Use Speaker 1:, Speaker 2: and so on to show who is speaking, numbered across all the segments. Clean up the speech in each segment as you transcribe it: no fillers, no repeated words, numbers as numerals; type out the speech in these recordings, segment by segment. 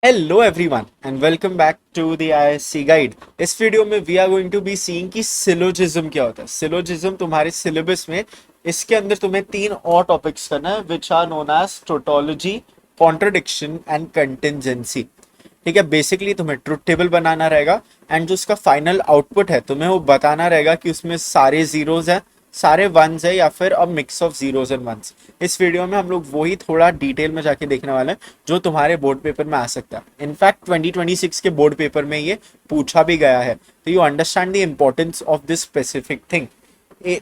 Speaker 1: Hello everyone and welcome back to the ISC guide. इस video में we are going to be seeing कि syllogism क्या होता है। सिलोजिज्म तुम्हारे सिलेबस में इसके अंदर तुम्हें तीन और टॉपिक्स करना है which are known as tautology, contradiction and contingency. ठीक है, बेसिकली तुम्हें ट्रुथ टेबल बनाना रहेगा एंड जो उसका फाइनल आउटपुट है तुम्हें वो बताना रहेगा कि उसमें सारे जीरोज हैं, सारे वंस है या फिर a mix of zeros and ones. इस वीडियो में हम लोग वही थोड़ा डिटेल में जाके देखने वाले हैं जो तुम्हारे बोर्ड पेपर में आ सकता है। इनफैक्ट 2026 के बोर्ड पेपर में ये पूछा भी गया है, तो you understand the importance of this specific thing.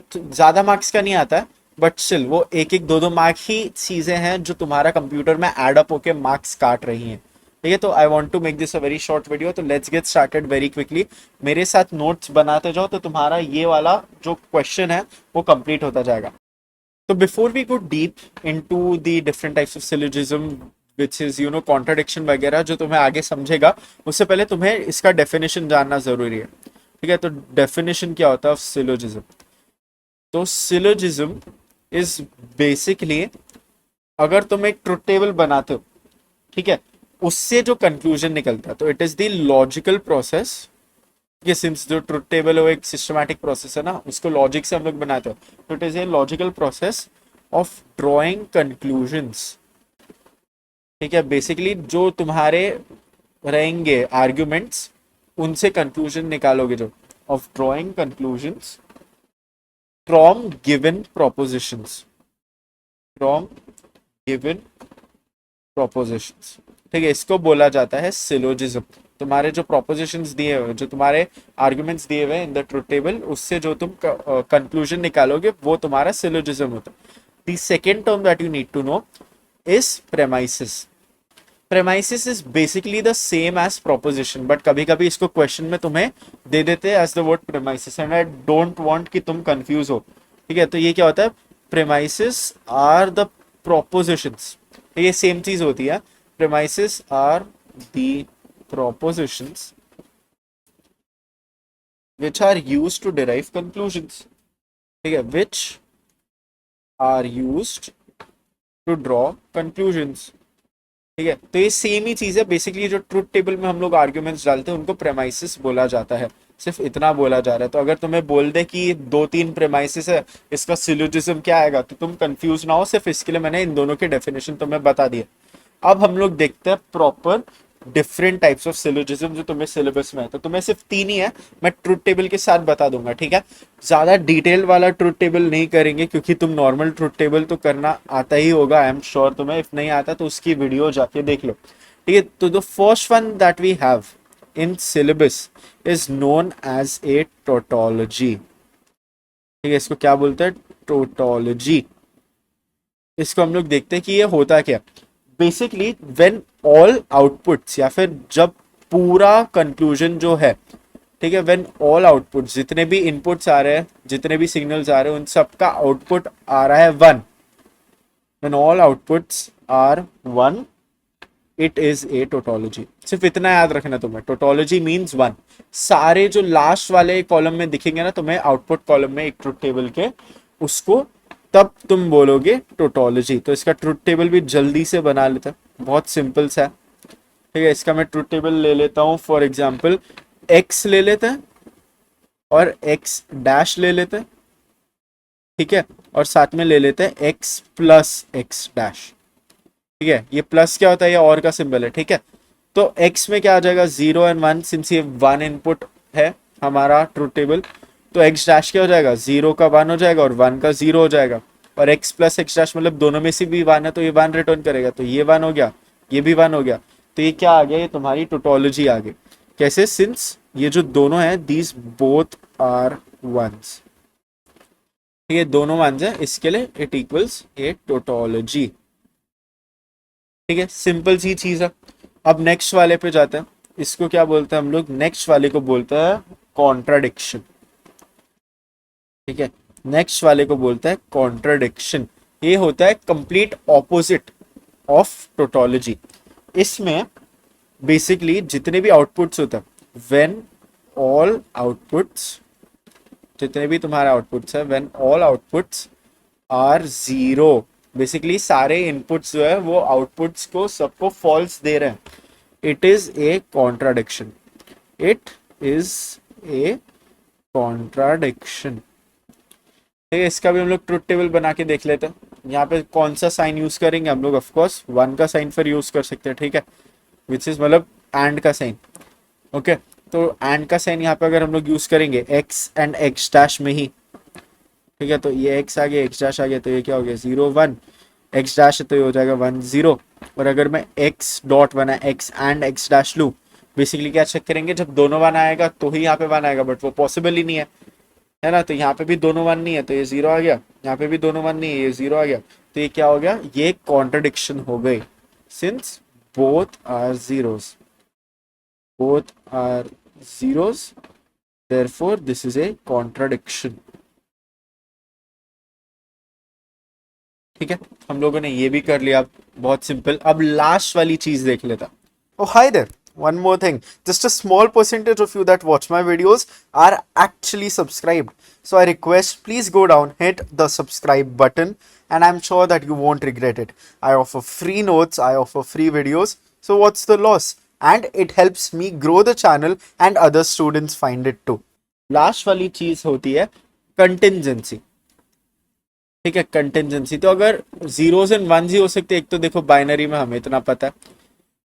Speaker 1: ज्यादा मार्क्स का नहीं आता है, बट स्टिल वो एक एक दो दो मार्क ही चीजें हैं जो तुम्हारा कंप्यूटर में एड अप होके मार्क्स काट रही हैं। ठीक है, तो I want to make this a very short video, तो let's get started very quickly. मेरे साथ नोट्स बनाते जाओ तो तुम्हारा ये वाला जो क्वेश्चन है वो कंप्लीट होता जाएगा। तो before we go deep into the different types of syllogism which is contradiction वगैरह जो तुम्हें आगे समझेगा, उससे पहले तुम्हें इसका डेफिनेशन जानना जरूरी है। ठीक है, तो डेफिनेशन क्या होता है ऑफ सिलोजिज्म। तो सिलोजिज्म इज बेसिकली, अगर तुम एक ट्रुथ टेबल बनाते हो, ठीक है, उससे जो कंक्लूजन निकलता है तो it is the logical process. ये सिंस जो ट्रुथ टेबल है वो एक सिस्टमैटिक प्रोसेस है ना, उसको लॉजिक से हम लोग बनाते हैं, तो it is a logical process of drawing conclusions. ठीक है, बेसिकली जो तुम्हारे रहेंगे आर्ग्यूमेंट्स उनसे कंक्लूजन निकालोगे, जो of drawing conclusions from given propositions, from given propositions. ठीक है, इसको बोला जाता है सिलोजिज्म। तुम्हारे जो प्रोपोजिशंस दिए हुए, जो तुम्हारे आर्गुमेंट्स दिए हुए इन द ट्रुथ टेबल, उससे जो तुम कंक्लूजन निकालोगे वो तुम्हारा सिलोजिज्म होता है। The second term that you need to know is premises. Premises is basically the same as proposition, but कभी कभी इसको क्वेश्चन में तुम्हें दे देते हैं as the word premises and I don't want कि तुम कंफ्यूज हो। ठीक है, तो ये क्या होता है, प्रेमाइसिस आर द प्रोपोजिशंस। ये सेम चीज होती है, premises are the propositions which are used to derive conclusions। ठीक है, which are used to draw conclusions। ठीक है, तो ये सेम ही चीज है। बेसिकली जो ट्रुथ टेबल में हम लोग आर्ग्यूमेंट्स डालते हैं उनको प्रेमाइसिस बोला जाता है। सिर्फ इतना बोला जा रहा है, तो अगर तुम्हें बोल दे कि दो तीन प्रेमाइसिस है, इसका सिलोजिज्म क्या आएगा, तो तुम कंफ्यूज ना हो। सिर्फ इसके लिए मैंने इन दोनों के डेफिनेशन तुम्हें बता दिए। अब हम लोग देखते हैं proper different types of syllogism जो तुम्हें सिलेबस में है। तो तुम्हें सिर्फ तीन ही है, मैं ट्रुथ टेबल के साथ बता दूंगा। ठीक है, ज्यादा डिटेल वाला ट्रुथ टेबल नहीं करेंगे क्योंकि तुम नॉर्मल ट्रुथ टेबल तो करना आता ही होगा, आई एम श्योर तुम्हें। इफ नहीं आता तो उसकी वीडियो जाके देख लो। ठीक है, तो the first one that we have in syllabus is known as a tautology. ठीक है, इसको क्या बोलते हैं, टोटोलॉजी। इसको हम लोग देखते हैं कि ये होता क्या। बेसिकली व्हेन ऑल आउटपुट्स, या फिर जब पूरा कंक्लूजन जो है, ठीक है, व्हेन ऑल आउटपुट्स, जितने भी इनपुट्स आ रहे हैं, जितने भी सिग्नल्स आ रहे हैं, उन सबका आउटपुट आ रहा है one. When all outputs are one, it is a tautology. सिर्फ इतना याद रखना तुम्हें, टोटोलॉजी मीन्स वन। सारे जो लास्ट वाले कॉलम में दिखेंगे ना तुम्हें, आउटपुट कॉलम में एक ट्रुथ टेबल के, उसको तब तुम बोलोगे टोटोलॉजी। तो इसका ट्रुथ टेबल भी जल्दी से बना लेते हैं, बहुत सिंपल सा है। ठीक है, इसका मैं ट्रुथ टेबल ले लेता हूं। फॉर एग्जाम्पल एक्स ले लेते हैं और एक्स डैश ले लेते हैं। ठीक है, और साथ में ले लेते हैं एक्स प्लस एक्स डैश। ठीक है, ये प्लस क्या होता है, ये और का सिंबल है। ठीक है, तो एक्स में क्या आ जाएगा, जीरो एंड वन, सिंस ये वन इनपुट है हमारा ट्रुथ टेबल, तो एक्स डैश क्या हो जाएगा, जीरो का वन हो जाएगा और वन का जीरो हो जाएगा। और एक्स प्लस एक्स डैश मतलब दोनों में से भी वन है तो ये वन रिटर्न करेगा, तो ये वन हो गया, ये भी वन हो गया। तो ये क्या आ गया, ये तुम्हारी टोटोलॉजी आ गई। कैसे, सिंस ये जो दोनों है, दीज बोथ आर वंस। ठीक है, दोनों वंस है, इसके लिए इट इक्वल्स ए टोटोलॉजी। ठीक है, सिंपल सी चीज है। अब नेक्स्ट वाले पे जाते हैं। इसको क्या बोलते हैं हम लोग, नेक्स्ट वाले को बोलते हैं कॉन्ट्राडिक्शन। ठीक है, नेक्स्ट वाले को बोलते हैं कॉन्ट्राडिक्शन। ये होता है कंप्लीट ऑपोजिट ऑफ टोटोलॉजी। इसमें बेसिकली जितने भी आउटपुट्स होते हैं, व्हेन ऑल आउटपुट्स, जितने भी तुम्हारे आउटपुट्स है, when all outputs are zero, basically सारे इनपुट्स जो है वो आउटपुट्स को सबको फॉल्स दे रहे हैं। It is A contradiction, it is A contradiction. ठीक है, इसका भी हम लोग ट्रुथ टेबल बना के देख लेते हैं। यहाँ पे कौन सा साइन यूज करेंगे हम लोग, ऑफ कोर्स 1 का साइन फिर यूज कर सकते हैं, ठीक है, विच इज मतलब एंड का साइन। ओके, तो एंड का साइन यहाँ पे अगर हम लोग यूज करेंगे एक्स एंड एक्स डैश में ही, ठीक है, तो ये एक्स आ गया, एक्स डैश आ गया, तो ये क्या हो गया 0 1, एक्स डैश है तो ये हो जाएगा 1 0। और अगर मैं एक्स डॉट बना एक्स एंड एक्स डैश लूँ, बेसिकली क्या चेक करेंगे, जब दोनों 1 आएगा तो ही यहाँ पे 1 आएगा, बट वो पॉसिबल ही नहीं है ना, तो यहाँ पे भी दोनों 1 नहीं है तो ये 0 आ गया, यहाँ पे भी दोनों 1 नहीं है ये 0 आ गया, तो ये क्या हो गया, ये कॉन्ट्रडिक्शन हो गई, since both are zeros, both are zeros, therefore this is a contradiction। ठीक है, हम लोगों ने ये भी कर लिया, बहुत सिंपल। अब लास्ट वाली चीज देख लेता। Oh, hi there. One more thing. Just a small percentage of you that watch my videos are actually subscribed. So I request, please go down, hit the subscribe button, and I'm sure that you won't regret it. I offer free notes, I offer free videos. So what's the loss? And it helps me grow the channel and other students find it too. Last वाली चीज होती है contingency। ठीक है, contingency तो अगर zeros and once ही हो सकते, एक तो देखो बाइनरी में हमें इतना पता है,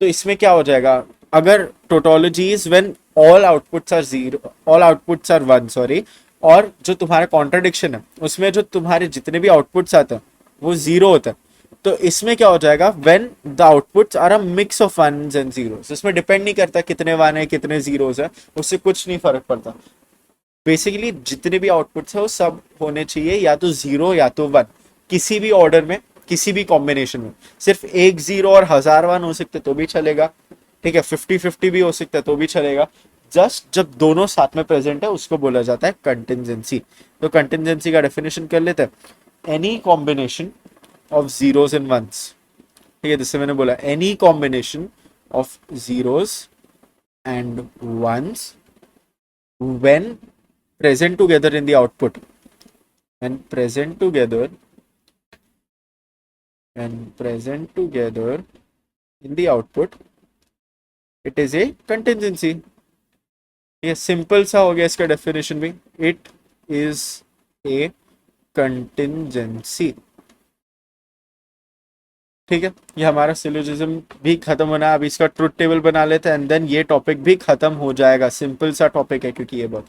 Speaker 1: तो इसमें क्या हो जाएगा, अगर tautology is when all outputs are zero, all outputs are one, sorry, और जो तुम्हारा कॉन्ट्रडिक्शन है उसमें जो तुम्हारे जितने भी आउटपुट्स आते हैं वो जीरो होता है, तो इसमें क्या हो जाएगा, when the outputs are a mix of ones and zeros. इसमें डिपेंड नहीं करता कितने वन है कितने जीरोस है, उससे कुछ नहीं फर्क पड़ता। बेसिकली जितने भी आउटपुट्स है वो सब होने चाहिए या तो 0 या तो 1, किसी भी ऑर्डर में, किसी भी कॉम्बिनेशन में। सिर्फ एक 0 और 1000 1 हो सकते तो भी चलेगा, ठीक है, 50-50 भी हो सकता है तो भी चलेगा। जस्ट जब दोनों साथ में प्रेजेंट है उसको बोला जाता है कंटिजेंसी। तो कंटिजेंसी का डेफिनेशन कर लेते हैं, any combination of zeros and ones. ठीक है, जिससे मैंने बोला any combination of zeros and ones when present together in the output, when present together in the output, it is a contingency। ये सिंपल सा हो गया इसका डेफिनेशन भी, इट इज ए कंटिजेंसी। ठीक है, ये हमारा सिलोजिज्म भी खत्म होना है। अब इसका ट्रुथ टेबल बना लेते हैं एंड देन ये टॉपिक भी खत्म हो जाएगा। सिंपल सा टॉपिक है क्योंकि ये बहुत,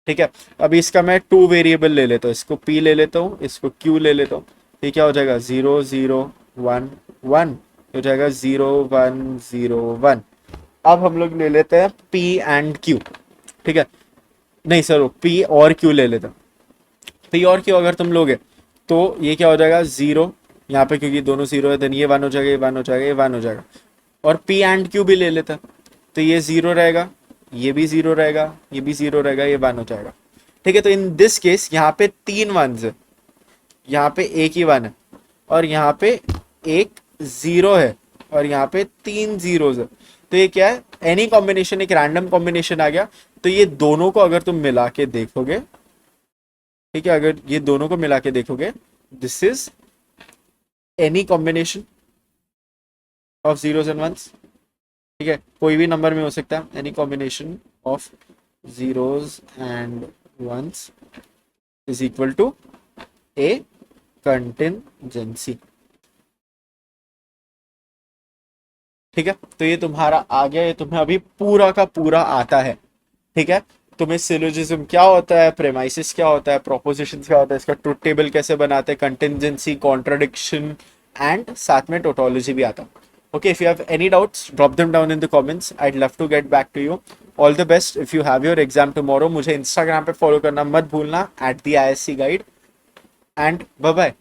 Speaker 1: ठीक है। अभी इसका मैं 2 वेरिएबल ले लेता हूँ, इसको p ले लेता हूँ, इसको q ले लेता हूँ। ये क्या हो जाएगा 0 0 1 1 हो जाएगा 0 1 0 1। अब हम लोग ले लेते हैं p एंड q, ठीक है, नहीं सर p और q ले लेते हैं। p और q अगर तुम लोगे तो ये क्या हो जाएगा 0 यहाँ पे, क्योंकि दोनों 0 है, देन ये 1 हो जाएगा, ये 1 हो जाएगा, ये 1 हो जाएगा। और p एंड q भी ले लेते हैं तो ये 0 रहेगा, ये भी 0 रहेगा, ये भी 0 रहेगा, ये 1 हो जाएगा। ठीक है, तो इन दिस केस यहाँ पे 3 वंस है, यहाँ पे एक ही 1 है, और यहाँ पे एक 0 है, और यहाँ पे 3 जीरोस है। तो ये क्या है, एनी कॉम्बिनेशन, एक रैंडम कॉम्बिनेशन आ गया। तो ये दोनों को अगर तुम मिला के देखोगे, ठीक है, अगर ये दोनों को मिला के देखोगे, this is any combination of zeros and ones. ठीक है, कोई भी नंबर में हो सकता है, any combination of zeros and ones is equal to a contingency. ठीक है, तो ये तुम्हारा आ गया, ये तुम्हें अभी पूरा का पूरा आता है। ठीक है, तुम्हें सिलोजिज्म क्या होता है, प्रेमाइसिस क्या होता है, प्रोपोजिशन क्या होता है, इसका ट्रुथ टेबल कैसे बनाते हैं, कंटिजेंसी, कॉन्ट्रडिक्शन एंड साथ में टोटोलॉजी भी आता है। Okay, if you have any doubts, drop them down in the comments. I'd love to get back to you. All the best if you have your exam tomorrow. मुझे Instagram पे follow करना मत भूलना @the ISC guide, and bye bye.